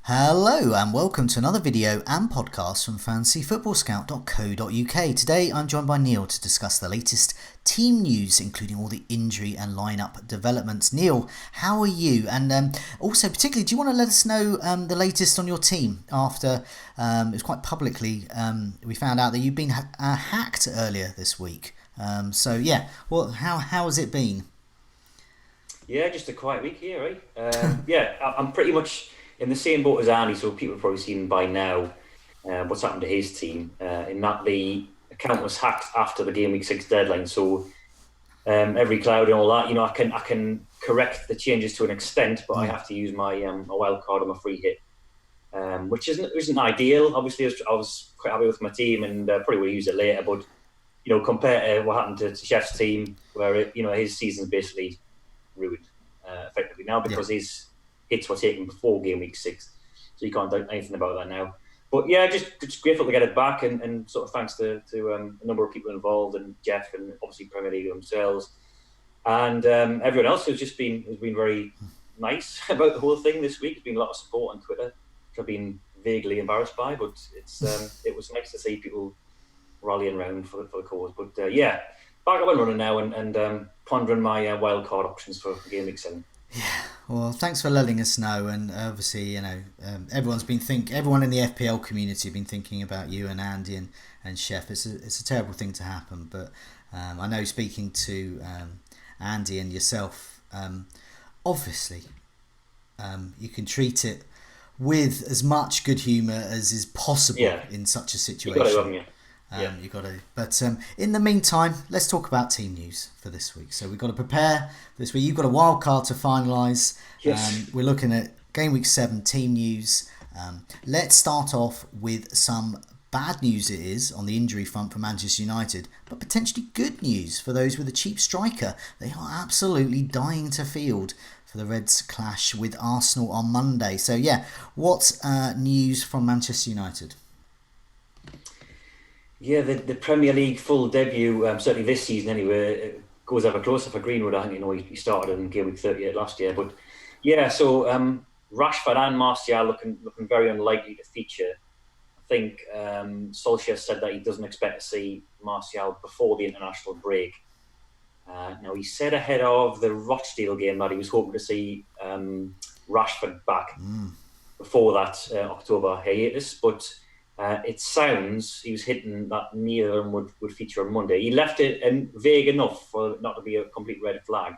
Hello and welcome to another video and podcast from fantasyfootballscout.co.uk. Today I'm joined by Neale to discuss the latest team news, including all the injury and lineup developments. Neale, how are you? And also, particularly, do you want to let us know the latest on your team after it was quite publicly we found out that you've been hacked earlier this week. Well, how has it been? Yeah, just a quiet week here, right? I'm pretty much in the same boat as Andy, so people have probably seen by now what's happened to his team. In that the account was hacked after the Gameweek 6 deadline, so every cloud and all that, I can correct the changes to an extent, but I have to use my wild card on my free hit, which isn't ideal. Obviously, I was quite happy with my team and probably will use it later, but compared to what happened to Chef's team, where his season's basically ruined effectively now because his hits were taken before game week 6, so you can't do anything about that now. But yeah, just grateful to get it back, and sort of thanks to a number of people involved, and Jeff, and obviously Premier League themselves, and everyone else who's been very nice about the whole thing this week. There's been a lot of support on Twitter, which I've been vaguely embarrassed by, but it was nice to see people rallying around for the cause. But back up and running now, and pondering my wild card options for game week 7. Yeah, well, thanks for letting us know, and obviously, everyone in the FPL community have been thinking about you and Andy and Chef. It's a terrible thing to happen, but I know, speaking to Andy and yourself, obviously, you can treat it with as much good humour as is possible in such a situation. You've got to, haven't you? You got to. But in the meantime, let's talk about team news for this week. So we've got to prepare for this week. You've got a wild card to finalise. Yes. We're looking at game week 7 team news. Let's start off with some bad news. It is on the injury front for Manchester United, but potentially good news for those with a cheap striker. They are absolutely dying to field for the Reds' clash with Arsenal on Monday. So what's news from Manchester United? Yeah, the Premier League full debut, certainly this season anyway, goes ever closer for Greenwood. I think he started in game week 38 last year, but so Rashford and Martial looking very unlikely to feature. I think Solskjaer said that he doesn't expect to see Martial before the international break. Now, he said ahead of the Rochdale game that he was hoping to see Rashford back before that October hiatus, but it sounds he was hitting that neither of them would feature on Monday. He left it vague enough for not to be a complete red flag,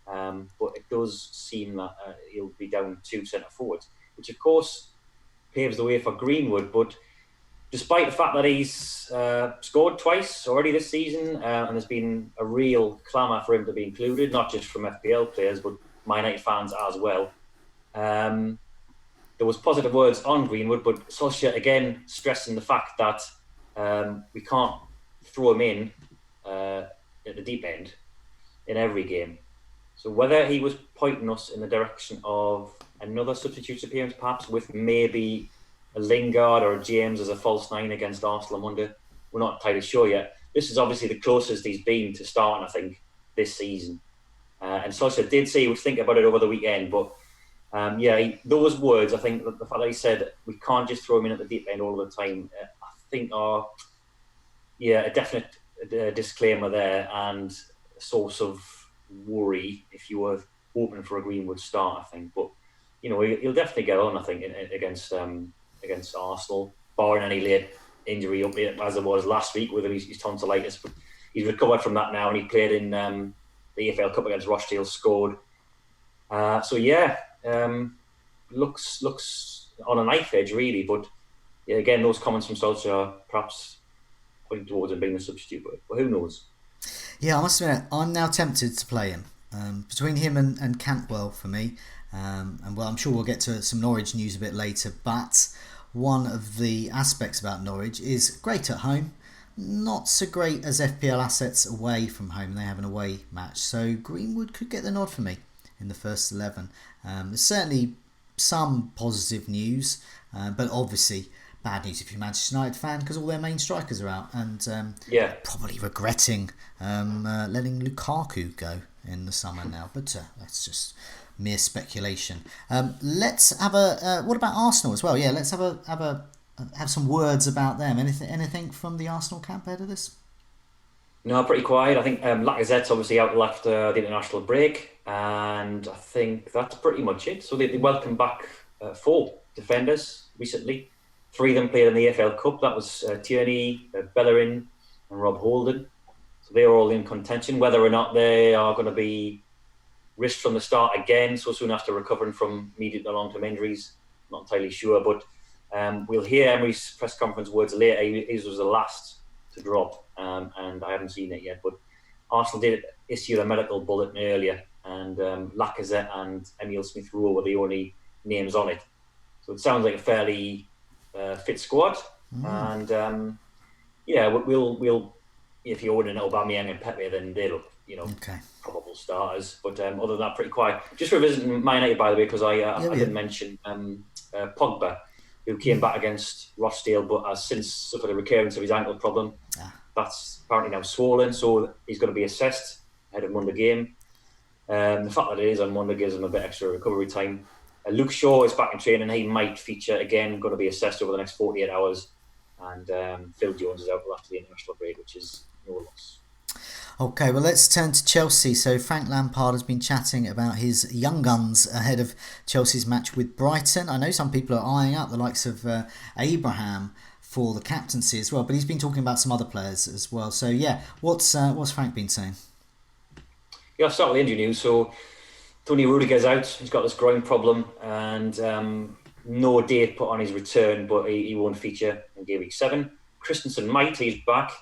but it does seem that he'll be down 2 centre forwards, which of course paves the way for Greenwood. But despite the fact that he's scored twice already this season, and there's been a real clamour for him to be included, not just from FPL players but Man United fans as well. There was positive words on Greenwood, but Solskjaer again stressing the fact that we can't throw him in at the deep end in every game. So whether he was pointing us in the direction of another substitute appearance, perhaps with maybe a Lingard or a James as a false 9 against Arsenal on Monday, we're not entirely sure yet. This is obviously the closest he's been to starting, I think, this season. And Solskjaer did say he would think about it over the weekend, but those words, I think, the fact that he said we can't just throw him in at the deep end all the time, I think are a definite disclaimer there, and a source of worry if you were hoping for a Greenwood start, I think. But he'll definitely get on, I think, against Arsenal, barring any late injury up as it was last week with his tonsillitis. But he's recovered from that now, and he played in the EFL Cup against Rochdale, scored. Looks on a knife edge, really. But again, those comments from Solskjaer perhaps pointing towards him being a substitute, but who knows? Yeah, I must admit, I'm now tempted to play him. Between him and Cantwell for me, and I'm sure we'll get to some Norwich news a bit later, but one of the aspects about Norwich is great at home, not so great as FPL assets away from home. They have an away match, so Greenwood could get the nod for me in the first 11. There's certainly some positive news, but obviously bad news if you're a Manchester United fan, because all their main strikers are out, and probably regretting letting Lukaku go in the summer now. But that's just mere speculation. Let's have what about Arsenal as well? Yeah, let's have some words about them. Anything from the Arsenal camp ahead of this? No, pretty quiet. I think Lacazette's obviously out after the international break, and I think that's pretty much it. So they welcomed back 4 defenders recently. 3 of them played in the AFL Cup. That was Tierney, Bellerin, and Rob Holden. So they're all in contention. Whether or not they are going to be risked from the start again so soon after recovering from medium to long-term injuries, not entirely sure. But we'll hear Emery's press conference words later. His was the last to drop, and I haven't seen it yet. But Arsenal did issue a medical bulletin earlier, and Lacazette and Emile Smith-Rowe were the only names on it. So it sounds like a fairly fit squad, and we'll if you order an Aubameyang and Pepe, then they look probable starters. But other than that, pretty quiet. Just revisiting Man United, by the way, because I didn't mention Pogba, who came back against Rochdale, but has since suffered a recurrence of his ankle problem. That's apparently now swollen, so he's going to be assessed ahead of Monday game. The fact that it is on Monday gives him a bit extra recovery time. Luke Shaw is back in training. He might feature again, going to be assessed over the next 48 hours. And Phil Jones is out after the international break, which is no loss. Okay, well, let's turn to Chelsea. So Frank Lampard has been chatting about his young guns ahead of Chelsea's match with Brighton. I know some people are eyeing up the likes of Abraham for the captaincy as well, but he's been talking about some other players as well. So yeah, what's Frank been saying? Yeah, I'll start with the injury news. So Tony Rudiger's out. He's got this groin problem, and no date put on his return, but he won't feature in Game Week 7. Christensen might. He's back.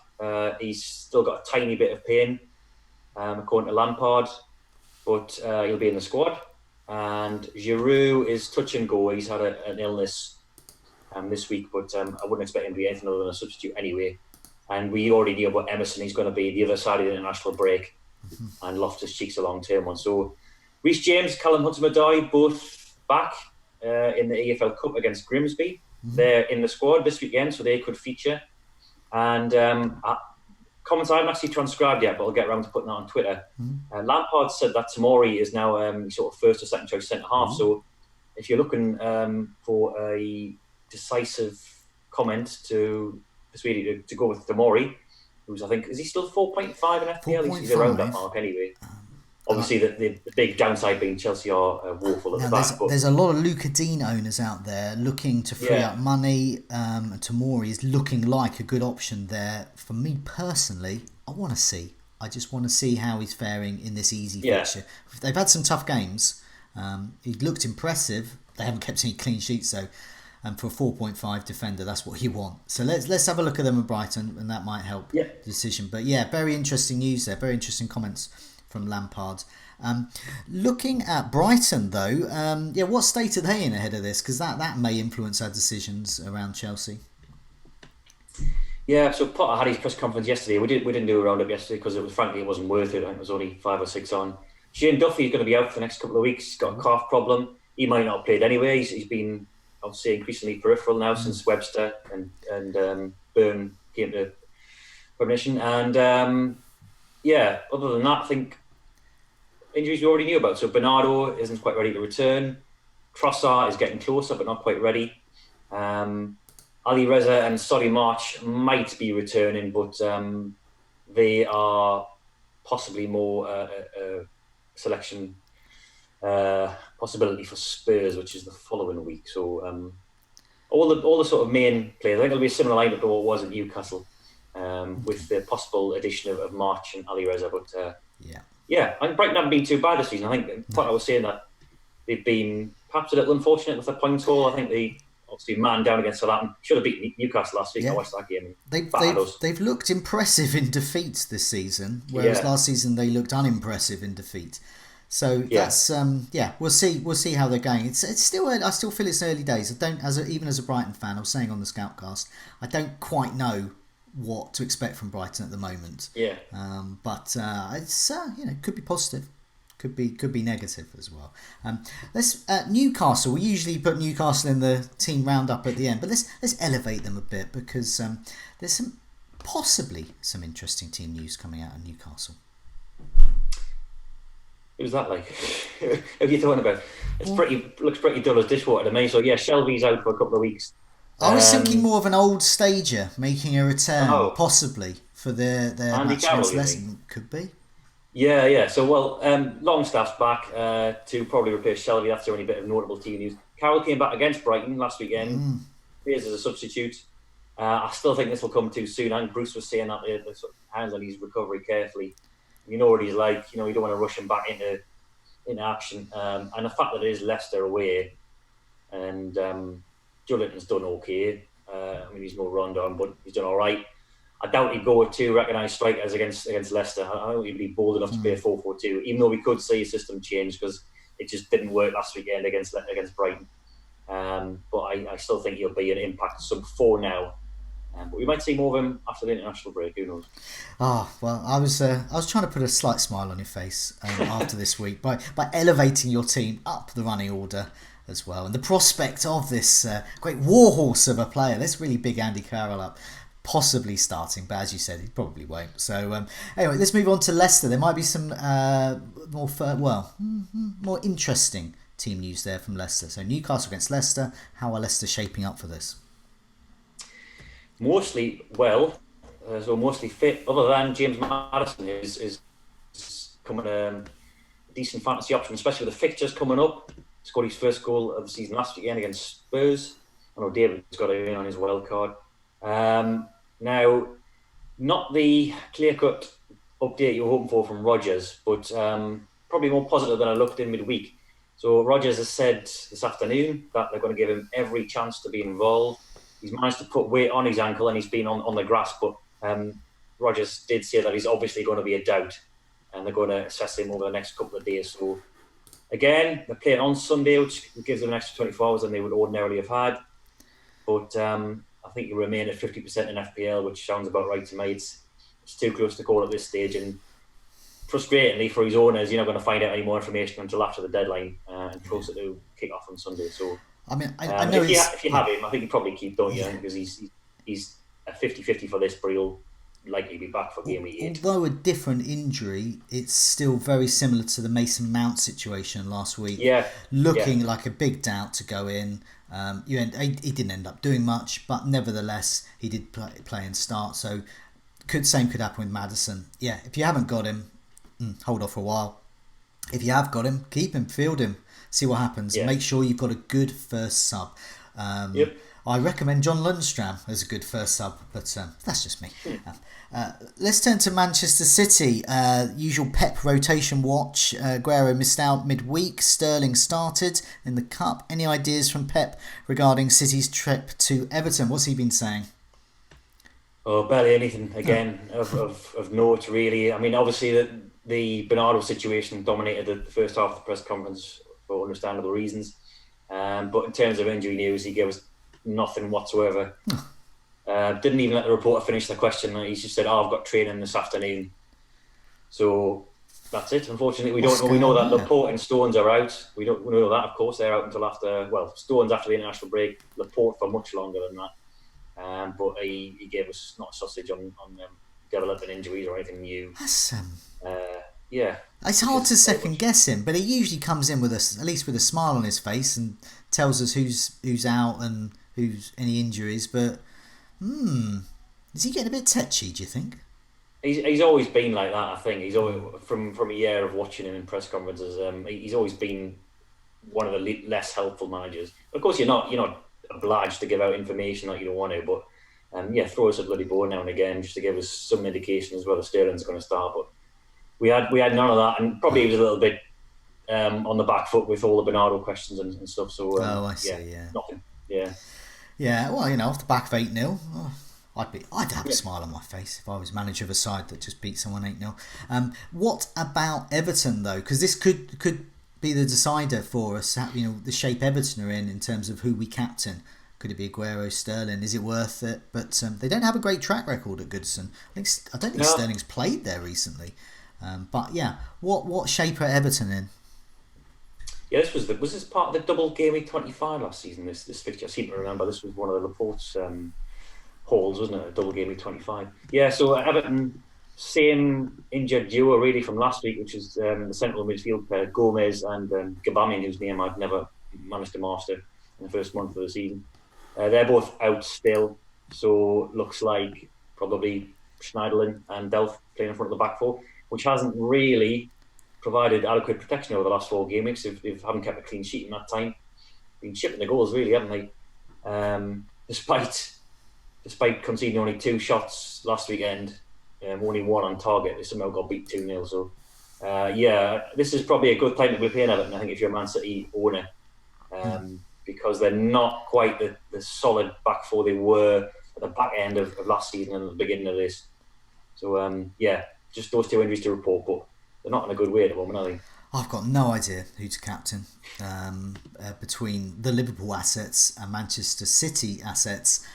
He's still got a tiny bit of pain, according to Lampard, but he'll be in the squad. And Giroud is touch and go. He's had an illness this week, but I wouldn't expect him to be anything other than a substitute anyway. And we already knew about Emerson. He's going to be the other side of the international break, and Loftus-Cheek's a long-term one. So Reece James, Callum Hudson-Odoi, both back in the AFL Cup against Grimsby. They're in the squad this weekend, so they could feature. And comments I haven't actually transcribed yet, but I'll get around to putting that on Twitter. Lampard said that Tomori is now sort of first or second choice centre half. So if you're looking for a decisive comment to persuade you to go with Tomori, who's, I think, is he still 4.5 in FPL? He's around that mark anyway. Obviously, the big downside being Chelsea are woeful at the back. There's a lot of Luca Dean owners out there looking to free up money. Tomori is looking like a good option there. For me personally, I just want to see how he's faring in this easy fixture. They've had some tough games. He looked impressive. They haven't kept any clean sheets though. And for a 4.5 defender, that's what you want. So let's have a look at them at Brighton, and that might help the decision. But yeah, very interesting news there. Very interesting comments from Lampard. Looking at Brighton though, what state are they in ahead of this? Because that may influence our decisions around Chelsea. Yeah, so Potter had his press conference yesterday. We didn't do a roundup yesterday because it wasn't worth it. I think it was only 5 or 6 on. Shane Duffy is going to be out for the next couple of weeks. He's got a calf problem. He might not have played anyway. He's been obviously increasingly peripheral now since Webster and Byrne came to permission. And other than that, I think injuries we already knew about. So Bernardo isn't quite ready to return. Trossard is getting closer but not quite ready. Ali Reza and Solly March might be returning, but they are possibly more selection possibility for Spurs, which is the following week. So all the sort of main players, I think it'll be a similar lineup to what it was at Newcastle, with the possible addition of March and Ali Reza. But and Brighton haven't been too bad this season. I think I was saying that they've been perhaps a little unfortunate with the points haul. I think they obviously man down against Southampton. Should have beaten Newcastle last week. I watched that game. They've looked impressive in defeats this season, whereas last season they looked unimpressive in defeat. So that's we'll see how they're going. It's still, I still feel it's early days. I don't, even as a Brighton fan, I was saying on the Scoutcast, I don't quite know what to expect from Brighton at the moment. But it's could be positive, could be negative as well. Let's Newcastle. We usually put Newcastle in the team roundup at the end, but let's elevate them a bit because there's possibly some interesting team news coming out of Newcastle. Who's that like? Who are you talking about? Looks pretty dull as dishwater to me. So yeah, Shelby's out for a couple of weeks. I was thinking more of an old stager making a return, Oh, possibly for their Andy match against Carroll, you Leicester. mean? Could be. Yeah. So Longstaff's back to probably replace Shelby. That's the only bit of notable team news. Carroll came back against Brighton last weekend. Appears as a substitute. I still think this will come too soon. And Bruce was saying that they're sort of handling his recovery carefully. You know what he's like. You don't want to rush him back into action. And the fact that it is Leicester away, and Jolinton's done okay. He's no rundown, but he's done all right. I doubt he'd go with two recognised strikers against Leicester. I don't think he'd be bold enough to play 4-4-2, even though we could see a system change because it just didn't work last weekend against Brighton. But I still think he'll be an impact sub 4 now. But we might see more of him after the international break. Who knows? Well, I was trying to put a slight smile on your face after this week by elevating your team up the running order as well, and the prospect of this great warhorse of a player, this really big Andy Carroll up, possibly starting, but as you said, he probably won't. So anyway, let's move on to Leicester. There might be some more interesting team news there from Leicester. So Newcastle against Leicester. How are Leicester shaping up for this? Mostly mostly fit. Other than James Maddison is coming a decent fantasy option, especially with the fixtures coming up. Scored his first goal of the season last weekend against Spurs. I know David's got it in on his wild card. Now, not the clear-cut update you were hoping for from Rodgers, but probably more positive than I looked in midweek. So Rodgers has said this afternoon that they're going to give him every chance to be involved. He's managed to put weight on his ankle and he's been on the grass, but Rodgers did say that he's obviously going to be a doubt and they're going to assess him over the next couple of days. So again, they're playing on Sunday, which gives them an extra 24 hours than they would ordinarily have had. But I think you remain at 50% in FPL, which sounds about right to me. It's too close to call at this stage, and frustratingly for his owners, you're not going to find out any more information until after the deadline and closer to kick off on Sunday. So, I know if you have him, I think you probably keep, don't you? Because he's a 50-50 for this, but he'll likely be back for game week 8. Although a different injury, it's still very similar to the Mason Mount situation last week. Looking like a big doubt to go in. He didn't end up doing much, but nevertheless, he did play and start. So, same could happen with Maddison. Yeah, if you haven't got him, hold off for a while. If you have got him, keep him, field him, see what happens. Yeah. Make sure you've got a good first sub. I recommend John Lundstram as a good first sub, but that's just me. Let's turn to Manchester City. Usual Pep rotation watch. Aguero missed out midweek. Sterling started in the Cup. Any ideas from Pep regarding City's trip to Everton? What's he been saying? Oh, barely anything again of note, really. I mean, obviously the Bernardo situation dominated the first half of the press conference for understandable reasons. But in terms of injury news, he gave us nothing whatsoever. Didn't even let the reporter finish the question. He just said, I've got training this afternoon. So that's it. Unfortunately, we don't know. We know that Laporte and Stones are out. We know that, of course. They're out until Stones after the international break. Laporte for much longer than that. But he gave us not a sausage on developing injuries or anything new. That's yeah. It's hard to second guess him, but he usually comes in with at least with a smile on his face and tells us who's out and who's any injuries. But is he getting a bit tetchy, do you think? He's always been like that. I think he's always from a year of watching him in press conferences. He's always been one of the less helpful managers. Of course, you're not obliged to give out information that you don't want to, but throw us a bloody ball now and again just to give us some indication as well. Sterling's going to start, but we had none of that, and probably he was a little bit on the back foot with all the Bernardo questions and stuff. So I see. Yeah, nothing. Yeah. Well, off the back of 8-0, I'd have a smile on my face if I was manager of a side that just beat someone 8-0. What about Everton though? Because this could be the decider for us. The shape Everton are in terms of who we captain. Could it be Aguero, Sterling? Is it worth it? But they don't have a great track record at Goodison. I don't think Sterling's played there recently. But yeah, what shape are Everton in? Yeah, was this part of the double game week 25 last season? This fixture, I seem to remember. This was one of the Laporte's hauls, wasn't it? A double game week 25. Yeah, so Everton same injured duo really from last week, which is the central midfield pair, Gomez and Gabamian, whose name I'd never managed to master in the first month of the season. They're both out still, so looks like probably Schneiderlin and Delph playing in front of the back four, which hasn't really provided adequate protection over the last 4 game weeks. They haven't kept a clean sheet in that time. Been chipping the goals really, haven't they? Despite conceding only 2 shots last weekend, only 1 on target, they somehow got beat 2-0. So, this is probably a good time to be playing Everton, I think, if you're a Man City owner, because they're not quite the solid back four they were at the back end of last season and the beginning of this. So, just those 2 injuries to report, but they're not in a good way at the moment, are they? I've got no idea who to captain between the Liverpool assets and Manchester City assets.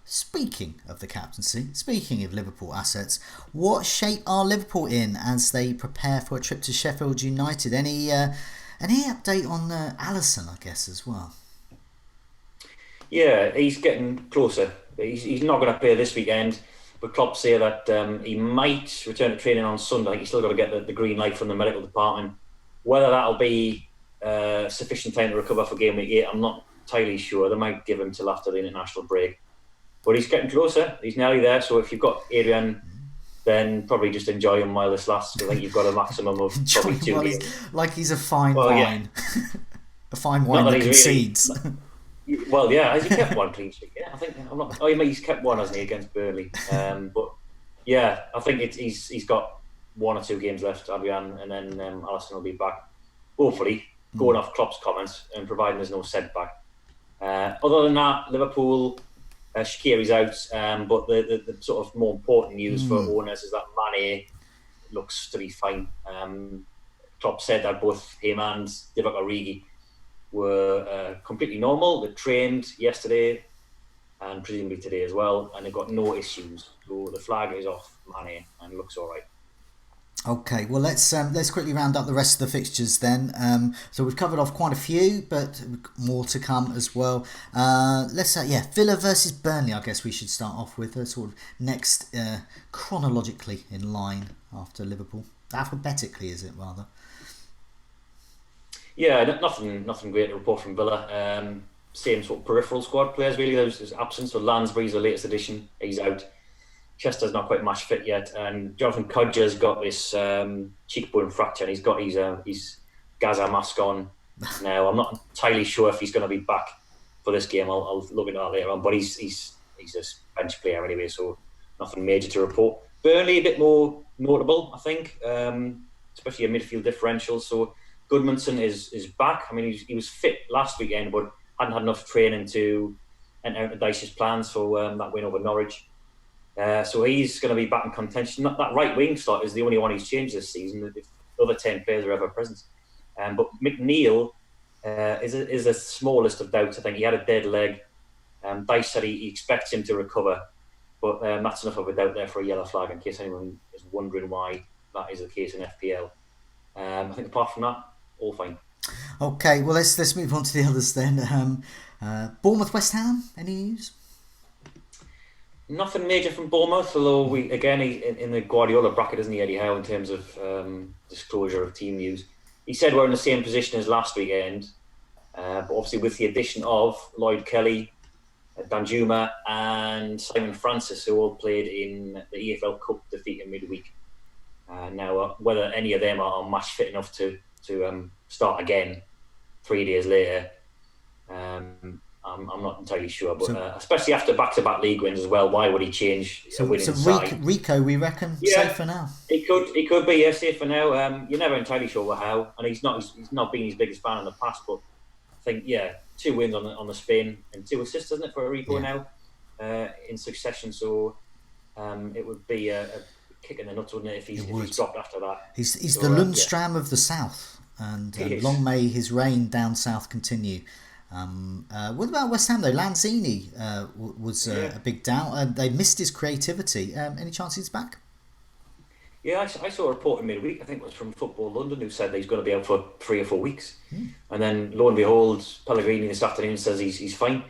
Speaking of the captaincy, speaking of Liverpool assets, what shape are Liverpool in as they prepare for a trip to Sheffield United? Any update on Alisson, I guess, as well? Yeah, he's getting closer. He's not going to play this weekend, but Klopp say that he might return to training on Sunday. He's still got to get the green light from the medical department. Whether that'll be sufficient time to recover for game week 8, I'm not entirely sure. They might give him till after the international break. But he's getting closer. He's nearly there. So if you've got Adrian, then probably just enjoy him while this lasts. I think you've got a maximum of probably 2 games. Like he's a fine wine. Yeah. A fine wine that concedes. Really, well, yeah, has he kept 1 clean sheet? Yeah, I think he's kept 1, hasn't he, against Burnley? But yeah, I think he's got 1 or 2 games left, Adrian, and then Alisson will be back. Hopefully, going off Klopp's comments and providing there's no setback. Other than that, Liverpool, Shaqiri's out, but the sort of more important news for owners is that Mane looks to be fine. Klopp said that both him and Divock Origi were completely normal. They trained yesterday and presumably today as well, and they've got no issues. So the flag is off Mane and looks all right. Okay, well let's quickly round up the rest of the fixtures then. So we've covered off quite a few, but more to come as well. Villa versus Burnley. I guess we should start off with sort of next chronologically in line after Liverpool. Alphabetically, is it rather? Yeah, nothing great to report from Villa. Same sort of peripheral squad players really. There's absence. So Lansbury's the latest addition. He's out. Chester's not quite match fit yet, and Jonathan Kodja's got this cheekbone fracture, and he's got his Gaza mask on now. I'm not entirely sure if he's going to be back for this game. I'll look at that later on, but he's a bench player anyway, so nothing major to report. Burnley a bit more notable, I think, especially a midfield differential. So Goodmanson is back. I mean, he was fit last weekend, but hadn't had enough training to enter into Dyche's plans for that win over Norwich. So he's going to be back in contention. That right wing slot is the only one he's changed this season. If the other 10 players are ever present, but Neale is the smallest of doubts. I think he had a dead leg. Dyche said he expects him to recover, but that's enough of a doubt there for a yellow flag. In case anyone is wondering why that is the case in FPL, I think apart from that, all fine. Okay, well let's move on to the others then. Bournemouth, West Ham. Any news? Nothing major from Bournemouth, although in the Guardiola bracket, isn't he, Eddie Howe, in terms of disclosure of team news. He said we're in the same position as last weekend, but obviously with the addition of Lloyd Kelly, Danjuma and Simon Francis, who all played in the EFL Cup defeat in midweek. Now, whether any of them are match fit enough to start again 3 days later, I'm not entirely sure, but especially after back-to-back league wins as well, why would he change a winning side? Rico, we reckon, safe for now. He could be safe for now. You're never entirely sure with how, and he's not been his biggest fan in the past, but I think 2 wins on the spin and 2 assists, isn't it, for Rico now in succession? So it would be a kick in the nuts, wouldn't it, if he's dropped after that? He's the Lundstram of the south, and long may his reign down south continue. What about West Ham though? Lanzini was a big doubt. They missed his creativity. Any chance he's back? Yeah, I saw a report in midweek, I think it was from Football London, who said that he's going to be out for 3 or 4 weeks. And then lo and behold, Pellegrini this afternoon says he's fine.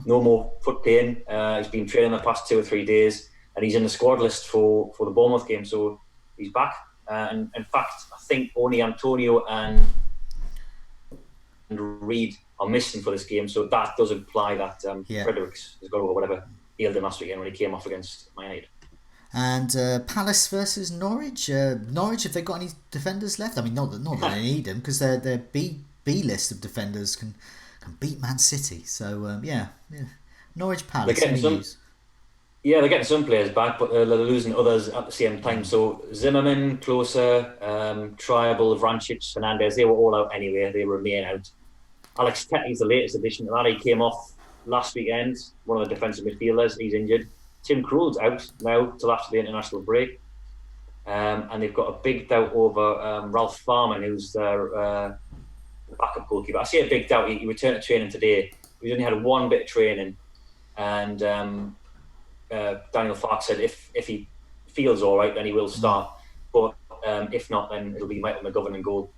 No more foot pain. He's been training the past 2 or 3 days. and he's in the squad list for the Bournemouth game, so he's back. And in fact, I think only Antonio and Reed are missing for this game, so that does imply that Fredericks has got over whatever ailed him last weekend when he came off against Man United. And Palace versus Norwich. Norwich, have they got any defenders left? I mean, not that they need them, because their B list of defenders can beat Man City. So yeah. Norwich, Palace. They're getting some players back, but they're losing others at the same time. So Zimmerman, Klose, Triable, Vrancic, Fernandez, they were all out anyway. They remain out. Alex Tetty's the latest addition to that. He came off last weekend, one of the defensive midfielders. He's injured. Tim Krul's out now till after the international break. And they've got a big doubt over Ralph Farman, who's their backup goalkeeper. I say a big doubt. He returned to training today. He's only had one bit of training. And Daniel Farke said if he feels all right, then he will start. But if not, then it'll be Michael McGovern in goal.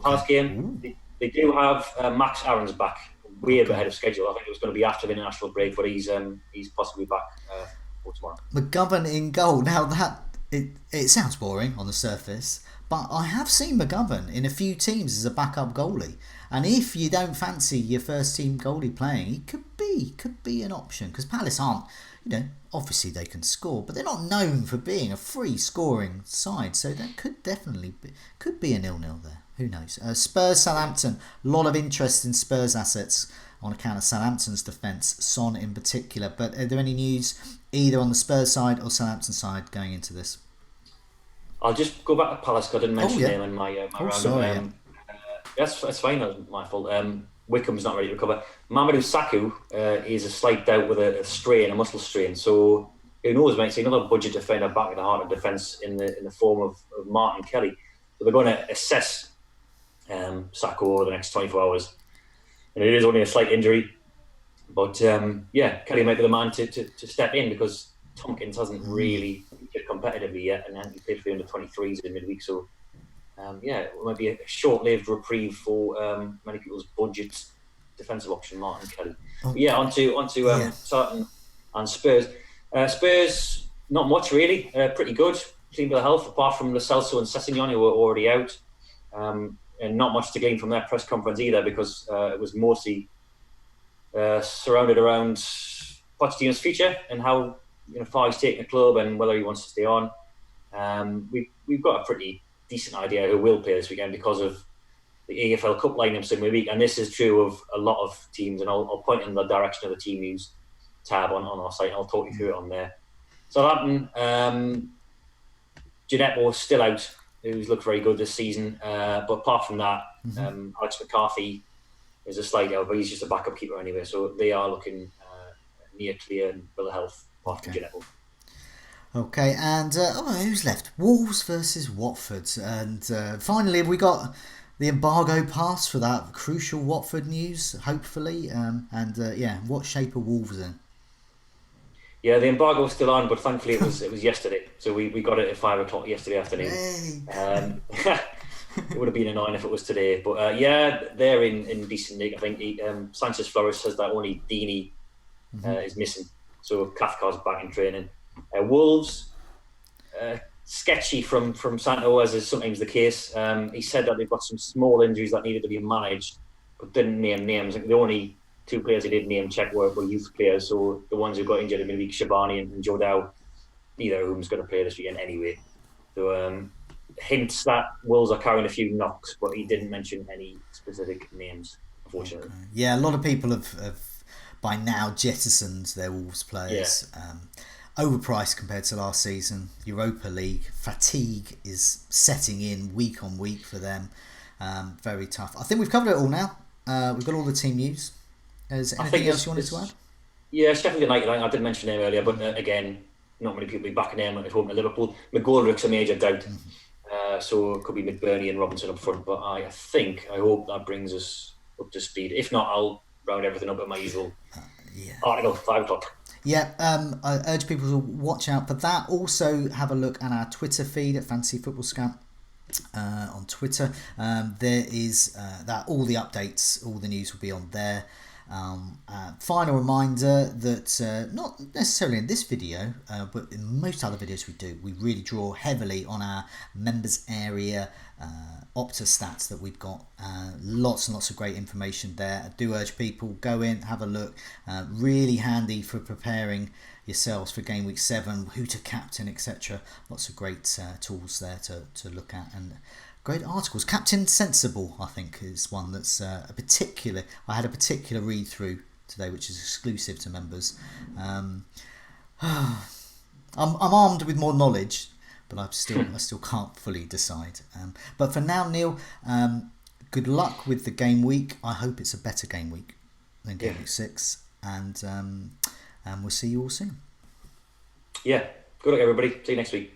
Palace game, they do have Max Aarons back, way ahead of schedule. I think it was going to be after the international break, but he's possibly back for tomorrow. McGovern in goal. Now it sounds boring on the surface, but I have seen McGovern in a few teams as a backup goalie. And if you don't fancy your first team goalie playing, he could be an option, because Palace aren't, obviously they can score, but they're not known for being a free scoring side. So that could definitely be a 0-0 there. Who knows? Spurs, Southampton. A lot of interest in Spurs assets on account of Southampton's defence, Son in particular. But are there any news either on the Spurs side or Southampton side going into this? I'll just go back to Palace, because I didn't mention them in my round. Sorry. That's fine. That's my fault. Wickham's not ready to recover. Mamadou Sakho is a slight doubt with a strain, a muscle strain. So who knows, mate? See another budget defender back at the heart of defence in the form of Martin Kelly. So they're going to assess Sakho over the next 24 hours. And it is only a slight injury. But Kelly might be the man to step in, because Tompkins hasn't really featured competitively yet, and he played for the under-23s in midweek. So it might be a short-lived reprieve for many people's budget defensive option, Martin Kelly. Onto Southampton and Spurs. Spurs, not much really. Pretty good. Clean bill of health, apart from Lo Celso and Sessegnon, who were already out. And not much to gain from their press conference either, because it was mostly surrounded around Pochettino's future and how far he's taking the club and whether he wants to stay on. We've got a pretty decent idea who will play this weekend because of the AFL Cup lineups in midweek, and this is true of a lot of teams. And I'll point in the direction of the team news tab on our site, and I'll talk you through it on there. Southampton, Gineppo still out, who's looked very good this season. But apart from that, Alex McCarthy is a slight out, but he's just a backup keeper anyway. So they are looking near clear and full of health, apart from Gineppo. Okay, and who's left? Wolves versus Watford. And finally, have we got the embargo passed for that crucial Watford news, hopefully? What shape are Wolves in? Yeah, the embargo was still on, but thankfully it was yesterday. So we got it at 5 o'clock yesterday afternoon. It would have been annoying if it was today. But they're in decent nick. I think Sanchez Flores says that only Deeney is missing. So Kafka's back in training. Wolves, sketchy from Santo, as is sometimes the case. He said that they've got some small injuries that needed to be managed, but didn't name names. I think the only two players he did name check were youth players, so the ones who got injured in midweek, Shabani and Joe Dow, neither of whom's going to play this weekend anyway. So hints that Wolves are carrying a few knocks, but he didn't mention any specific names, unfortunately. Okay. Yeah, a lot of people have by now jettisoned their Wolves players. Overpriced compared to last season. Europa League fatigue is setting in week on week for them. Very tough. I think we've covered it all now. We've got all the team news. Is there anything else you wanted to add? Yeah, Sheffield United, I did mention them earlier, but again, not many people will be backing them at home to Liverpool. McGoldrick's a major doubt. So it could be McBurney and Robinson up front, but I hope that brings us up to speed. If not, I'll round everything up at my usual article, 5 o'clock. Yeah, I urge people to watch out for that. Also, have a look at our Twitter feed at Fantasy Football Scout on Twitter. There is that all the updates, all the news will be on there. Final reminder that not necessarily in this video, but in most other videos we do, we really draw heavily on our members area Opta stats that we've got. Lots and lots of great information there. I do urge people, go in, have a look. Really handy for preparing yourselves for game week 7, who to captain, etc. Lots of great tools there to look at, and great articles. Captain Sensible, I think, is one that's I had a particular read through today, which is exclusive to members. I'm armed with more knowledge, but I still can't fully decide. But for now, Neale, good luck with the game week. I hope it's a better game week than game week 6, and we'll see you all soon. Yeah, good luck everybody. See you next week.